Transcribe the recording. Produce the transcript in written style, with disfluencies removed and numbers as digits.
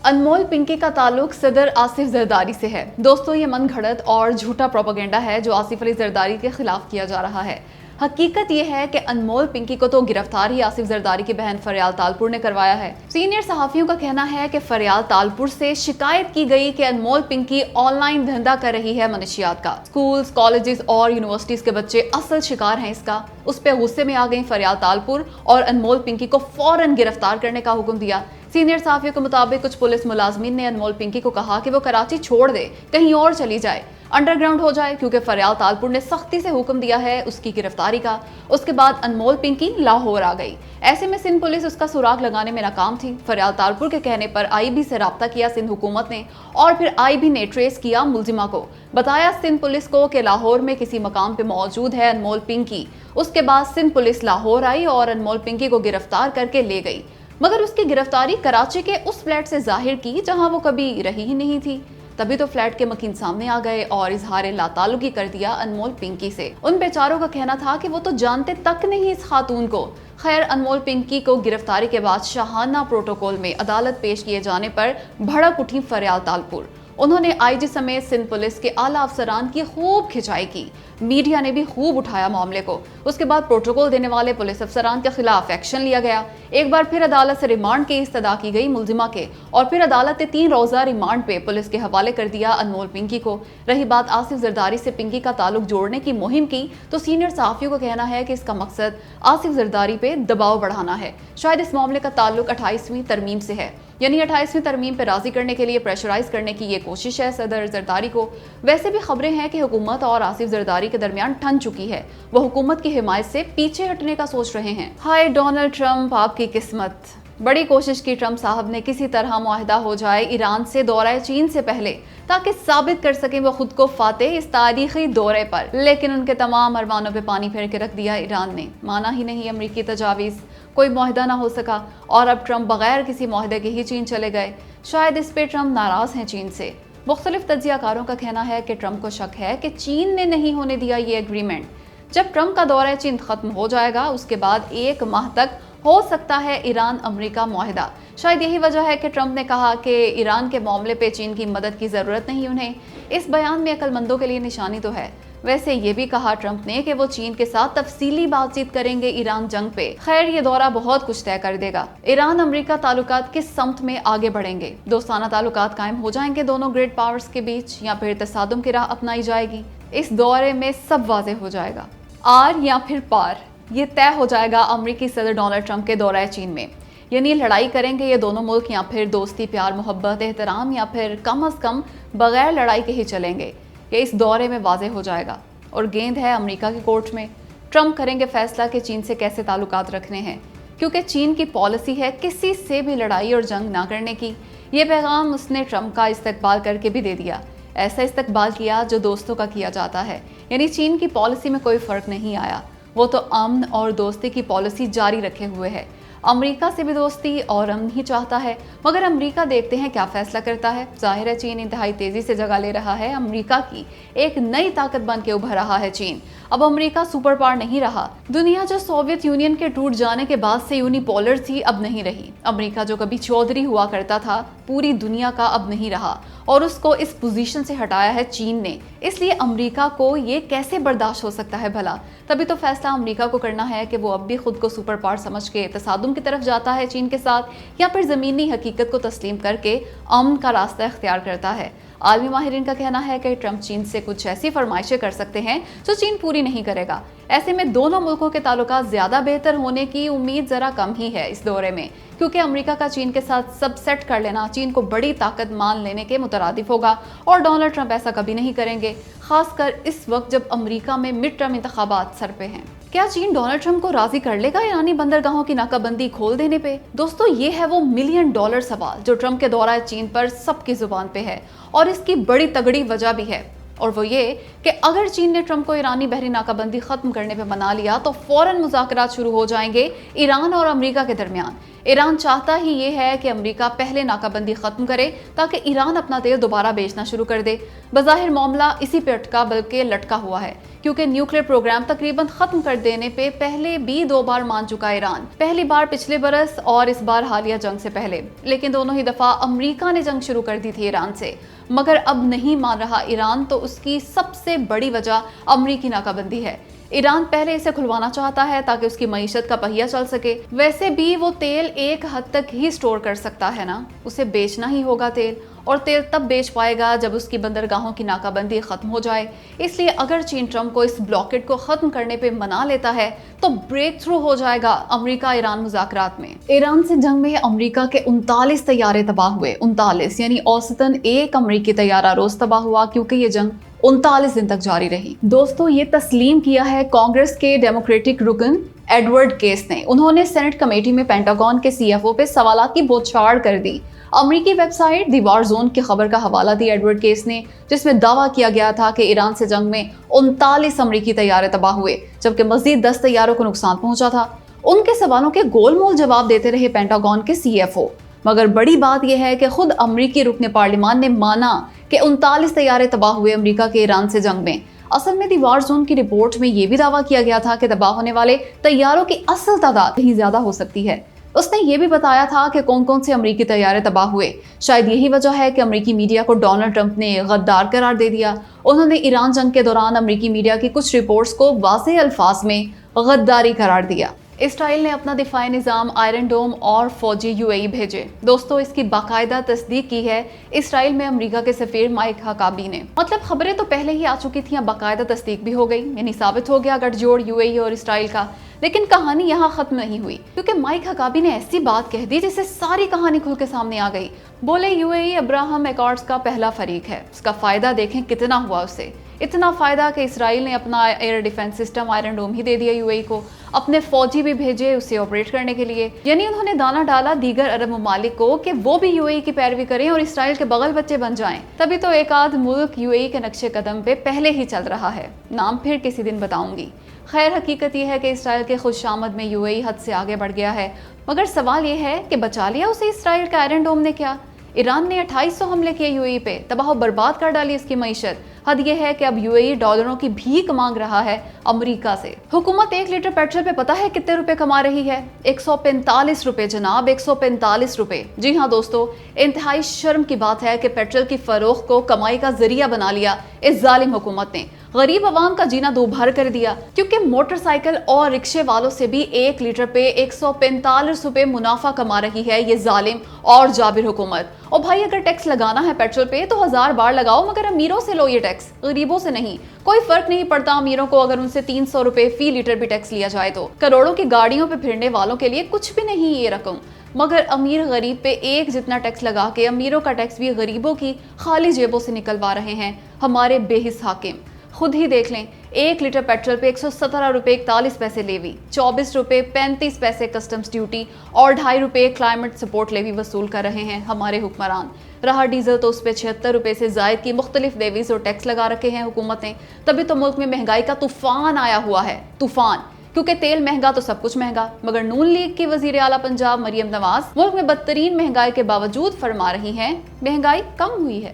अनमोल पिंकी का ताल्लुक सदर आसिफ जरदारी से है। दोस्तों, ये मन घड़त और झूठा प्रोपेगेंडा है जो आसिफ अली जरदारी के खिलाफ किया जा रहा है। हकीकत ये है कि अनमोल पिंकी को तो गिरफ्तार ही आसिफ जरदारी की बहन फरियाल तालपुर ने करवाया है। सीनियर सहाफियों का कहना है कि फरियाल तालपुर से शिकायत की गई कि अनमोल पिंकी ऑनलाइन धंधा कर रही है मनशियात का। स्कूल्स, कॉलेजेस और यूनिवर्सिटीज के बच्चे असल शिकार हैं इसका। उस पे गुस्से में आ गई फरियाल तालपुर और अनमोल पिंकी को फौरन गिरफ्तार करने का हुक्म दिया। सीनियर सहाफियों के मुताबिक कुछ पुलिस मुलाजमीन ने अनमोल पिंकी को कहा कि वो कराची छोड़ दे, कहीं और चली जाए, अंडरग्राउंड हो जाए, क्योंकि फरियाल तालपुर ने सख्ती से हुक्म दिया है उसकी गिरफ्तारी का। उसके बाद अनमोल पिंकी लाहौर आ गई। ऐसे में सिंध पुलिस उसका सुराग लगाने में नाकाम थी। फरियाल तालपुर के कहने पर आईबी से राब्ता किया सिंध हुकूमत ने और फिर आईबी ने ट्रेस किया मुलजिमा को। बताया सिंध पुलिस को कि लाहौर में किसी मकाम पे मौजूद है अनमोल पिंकी। उसके बाद सिंध पुलिस लाहौर आई और अनमोल पिंकी को गिरफ्तार करके ले गई, मगर उसकी गिरफ्तारी कराची के उस फ्लैट से जाहिर की जहां वो कभी रही ही नहीं थी। तभी तो फ्लैट के मकीन सामने आ गए और इजहार लाताल्लुकी कर दिया अनमोल पिंकी से। उन बेचारों का कहना था कि वो तो जानते तक नहीं इस खातून को। खैर, अनमोल पिंकी को गिरफ्तारी के बाद शाहाना प्रोटोकॉल में अदालत पेश किए जाने पर भड़क उठी फरियाल तालपुर। उन्होंने आईजी समेत सिंध पुलिस के आला अफसरान की खूब खिंचाई की। मीडिया ने भी खूब उठाया मामले को। उसके बाद प्रोटोकॉल देने वाले पुलिस अफसरान के खिलाफ एक्शन लिया गया। एक बार फिर अदालत से रिमांड की इस्तदा की गई मुलजिमा के और फिर अदालत ने 3 रोजा रिमांड पे पुलिस के हवाले कर दिया अनमोल पिंकी को। रही बात आसिफ जरदारी से पिंकी का ताल्लुक जोड़ने की मुहिम की, तो सीनियर सहाफियों का कहना है कि इसका मकसद आसिफ जरदारी पे दबाव बढ़ाना है। शायद इस मामले का ताल्लुक 28वीं तरमीम से है, यानी 28वीं तरमीम पे राजी करने के लिए प्रेशराइज करने की ये कोशिश है सदर जरदारी को। वैसे भी खबरें हैं कि हुकूमत और आसिफ जरदारी के दरमियान ठन चुकी है। वो हुकूमत की हिमायत से पीछे हटने का सोच रहे हैं। हाय डोनाल्ड ट्रंप, आपकी किस्मत। बड़ी कोशिश की ट्रंप साहब ने किसी तरह मुआहदा हो जाए ईरान से दौरे चीन से पहले, ताकि साबित कर सकें वो खुद को फातेह इस तारीखी दौरे पर। लेकिन उनके तमाम अरमानों पे पानी फेर के रख दिया ईरान ने। माना ही नहीं अमरीकी तजावीज़, कोई मुआहदा ना हो सका और अब ट्रंप बगैर किसी मुआहदे के ही चीन चले गए। शायद इस पे ट्रंप नाराज हैं चीन से। मुख्तलिफ तज्जियाकारों का कहना है कि ट्रंप को शक है कि चीन ने नहीं होने दिया ये एग्रीमेंट। जब ट्रंप का दौरा चीन खत्म हो जाएगा, उसके बाद 1 माह तक हो सकता है ईरान अमेरिका मुआहदा। शायद यही वजह है कि ट्रंप ने कहा कि ईरान के मामले पे चीन की मदद की ज़रूरत नहीं उन्हें। इस बयान में अक्लमंदों के लिए निशानी तो है। वैसे ये भी कहा ट्रंप ने कि वो चीन के साथ तफसीली बातचीत करेंगे ईरान जंग पे। खैर, ये दौरा बहुत कुछ तय कर देगा। ईरान अमेरिका ताल्लुकात किस समत में आगे बढ़ेंगे? दोस्ताना ताल्लुकात कायम हो जाएंगे दोनों ग्रेट पावर्स के बीच, या फिर तसादुम की राह अपनाई जाएगी? इस दौरे में सब वाज़े हो जाएगा। आर या फिर पार, ये तय हो जाएगा अमेरिकी सदर डोनाल्ड ट्रंप के दौरे चीन में। यानी लड़ाई करेंगे ये दोनों मुल्क, या फिर दोस्ती, प्यार, मोहब्बत, एहतराम, या फिर कम अज़ कम बगैर लड़ाई के ही चलेंगे? ये इस दौरे में वाज़े हो जाएगा और गेंद है अमेरिका की कोर्ट में। ट्रंप करेंगे फैसला कि चीन से कैसे ताल्लुकात रखने हैं, क्योंकि चीन की पॉलिसी है किसी से भी लड़ाई और जंग ना करने की। ये पैगाम उसने ट्रंप का इस्तकबाल करके भी दे दिया। ऐसा इस्तकबाल किया जो दोस्तों का किया जाता है, यानी चीन की पॉलिसी में कोई फ़र्क नहीं आया। वो तो अमन और दोस्ती की पॉलिसी जारी रखे हुए है। अमेरिका से भी दोस्ती और अमन ही चाहता है, मगर अमेरिका देखते हैं क्या फैसला करता है। जाहिर है चीन इंतहाई तेजी से जगह ले रहा है। अमेरिका की एक नई ताकत बन के उभर रहा है चीन। अब अमेरिका सुपर पावर नहीं रहा। दुनिया जो सोवियत यूनियन के टूट जाने के बाद से यूनिपोलर थी, अब नहीं रही। अमेरिका जो कभी चौधरी हुआ करता था पूरी दुनिया का, अब नहीं रहा और उसको इस पोजीशन से हटाया है चीन ने। इसलिए अमेरिका को ये कैसे बर्दाश्त हो सकता है भला? तभी तो फैसला अमेरिका को करना है कि वो अब भी खुद को सुपर पावर समझ के तसादुम की तरफ जाता है चीन के साथ, या फिर ज़मीनी हकीकत को तस्लीम करके अमन का रास्ता इख्तियार करता है। आलमी माहिरीन का कहना है कि ट्रंप चीन से कुछ ऐसी फरमाइशें कर सकते हैं जो चीन पूरी नहीं करेगा। ऐसे में दोनों मुल्कों के ताल्लुकात ज़्यादा बेहतर होने की उम्मीद ज़रा कम ही है इस दौरे में, क्योंकि अमेरिका का चीन के साथ सब सेट कर लेना चीन को बड़ी ताकत मान लेने के मुतरादिफ होगा और डोनाल्ड ट्रंप ऐसा कभी नहीं करेंगे, खासकर इस वक्त जब अमेरिका में मिड टर्म इंतखाबात सर पे हैं। क्या चीन डोनाल्ड ट्रंप को राजी कर लेगा ईरानी बंदरगाहों की नाकाबंदी खोल देने पे? दोस्तों, ये है वो $1 मिलियन सवाल जो ट्रंप के दौरा चीन पर सबकी जुबान पे है और इसकी बड़ी तगड़ी वजह भी है, और वो ये कि अगर चीन ने ट्रंप को ईरानी बहरी नाकाबंदी खत्म करने पे मना लिया तो फौरन मुज़ाकरात शुरू हो जाएंगे ईरान और अमेरिका के दरमियान। ईरान चाहता ही ये है कि अमेरिका पहले नाकाबंदी खत्म करे ताकि ईरान अपना तेल दोबारा बेचना शुरू कर दे। बज़ाहिर मामला इसी पे अटका बल्कि लटका हुआ है, क्योंकि न्यूक्लियर प्रोग्राम तकरीबन खत्म कर देने पे पहले भी 2 बार मान चुका ईरान, पहली बार पिछले बरस और इस बार हालिया जंग से पहले। लेकिन दोनों ही दफा अमेरिका ने जंग शुरू कर दी थी ईरान से, मगर अब नहीं मान रहा ईरान, तो उसकी सबसे बड़ी वजह अमेरिकी नाकाबंदी है। ईरान पहले इसे खुलवाना चाहता है ताकि उसकी मईशत का पहिया चल सके। वैसे भी वो तेल एक हद तक ही स्टोर कर सकता है ना, उसे बेचना ही होगा तेल, और तेल तब बेच पाएगा जब उसकी बंदरगाहों की नाकाबंदी खत्म हो जाए। इसलिए अगर चीन ट्रम्प को इस ब्लॉकेट को खत्म करने पे मना लेता है तो ब्रेक थ्रू हो जाएगा अमेरिका ईरान मुज़ाकरात में। ईरान से जंग में अमेरिका के 39 तैयारे तबाह हुए। 39 यानी औसतन एक अमेरिकी तैयारा रोज तबाह हुआ, क्योंकि ये जंग 39 दिन तक जारी रही। दोस्तों, ये तस्लीम किया है कांग्रेस के डेमोक्रेटिक रुकन एडवर्ड केस ने। उन्होंने सेनेट कमेटी में पेंटागन के CFO पे सवालात की बौछार कर दी। अमेरिकी वेबसाइट दी वार जोन की खबर का हवाला दी एडवर्ड केस ने, जिसमें दावा किया गया था कि ईरान से जंग में 39 अमेरिकी तैयारे तबाह हुए, जबकि मजीद 10 तैयारों को नुकसान पहुंचा था। उनके सवालों के गोलमोल जवाब देते रहे पेंटागन के CFO। मगर बड़ी बात यह है कि खुद अमेरिकी रुकने पार्लियामान ने माना कि 39 तैयारे तबाह हुए अमेरिका के ईरान से जंग में। असल में दी वार जोन की रिपोर्ट में यह भी दावा किया गया था कि तबाह होने वाले तैयारों की असल तादाद कहीं ज्यादा हो सकती है। उसने ये भी बताया था कि कौन कौन से अमेरिकी तैयारे तबाह हुए। शायद यही वजह है कि अमेरिकी मीडिया को डोनाल्ड ट्रंप ने गद्दार करार दे दिया। उन्होंने ईरान जंग के दौरान अमेरिकी मीडिया की कुछ रिपोर्ट्स को वाज़ेह अल्फाज में गद्दारी करार दिया। इसराइल ने अपना दिफाई निज़ाम आयरन डोम और फौजी UAE भेजे। दोस्तों, इसकी बाकायदा तस्दीक की है इसराइल में अमेरिका के सफीर माइक हकाबी ने। मतलब खबरें तो पहले ही आ चुकी थी, बाकायदा तस्दीक भी हो गई, यानी साबित हो गया गठजोड़ UAE और इसराइल का। लेकिन कहानी यहाँ खत्म नहीं हुई, क्योंकि माइक हकाबी ने ऐसी बात कह दी जिससे सारी कहानी खुल के सामने आ गई। बोले UAE अब्राहम एकॉर्ड्स का पहला फरीक है, उसका फायदा देखें कितना हुआ उसे। इतना फायदा कि इसराइल ने अपना एयर डिफेंस सिस्टम आयरन डोम ही दे दिया UAE को, अपने फौजी भी भेजे उसे ऑपरेट करने के लिए। यानी उन्होंने दाना डाला दीगर अरब ममालिक को कि वो भी UAE की पैरवी करें और इसराइल के बगल बच्चे बन जाएं। तभी तो एक आध मुल्क UAE के नक्शे कदम पे पहले ही चल रहा है। नाम फिर किसी दिन बताऊंगी। खैर, हकीकत यह है कि इसराइल के खुशामद में UAE हद से आगे बढ़ गया है। मगर सवाल यह है कि बचा लिया उसे इसराइल का आयरन डोम ने क्या? ईरान ने 2800 हमले किए UAE पे, तबाह बर्बाद कर डाली इसकी मईशत। हद यह है कि अब UAE डॉलरों की भीख मांग रहा है अमेरिका से। हुकूमत 1 लीटर पेट्रोल पे पता है कितने रुपए कमा रही है? 145 रुपए जनाब, 145 रुपए। जी हाँ दोस्तों, इंतहाई शर्म की बात है कि पेट्रोल की फरोख्त को कमाई का जरिया बना लिया इस जालिम हुकूमत ने। गरीब आवाम का जीना दूभर कर दिया, क्योंकि मोटरसाइकिल और रिक्शे वालों से भी 1 लीटर पे 145 रुपए मुनाफा कमा रही है ये जालिम और जाबिर हुकूमत। और भाई, अगर टैक्स लगाना है पेट्रोल पे तो 1000 बार लगाओ, मगर अमीरों से लो ये टैक्स, गरीबों से नहीं। कोई फर्क नहीं पड़ता अमीरों को अगर उनसे 300 रुपए फी लीटर भी टैक्स लिया जाए तो। करोड़ों की गाड़ियों पे फिरने वालों के लिए कुछ भी नहीं ये रकम, मगर अमीर गरीब पे एक जितना टैक्स लगा के अमीरों का टैक्स भी गरीबों की खाली जेबों से निकलवा रहे हैं हमारे बेहिस हाकिम। खुद ही देख लें, 1 लीटर पेट्रोल पे 117 रुपए 41 पैसे लेवी, 24 रुपए 35 पैसे कस्टम्स ड्यूटी और 2.5 रुपए क्लाइमेट सपोर्ट लेवी वसूल कर रहे हैं हमारे हुक्मरान। रहा डीजल तो उस पर 76 रुपए से जायद की मुख्तलिफ लेवीज और टैक्स लगा रखे हैं हुकूमत ने। तभी तो मुल्क में महंगाई का तूफान आया हुआ है, तूफान। क्योंकि तेल महंगा तो सब कुछ महंगा। मगर नून लीग की वजीर आला पंजाब मरियम नवाज मुल्क में बदतरीन महंगाई के बावजूद फरमा रही हैं महंगाई कम हुई है।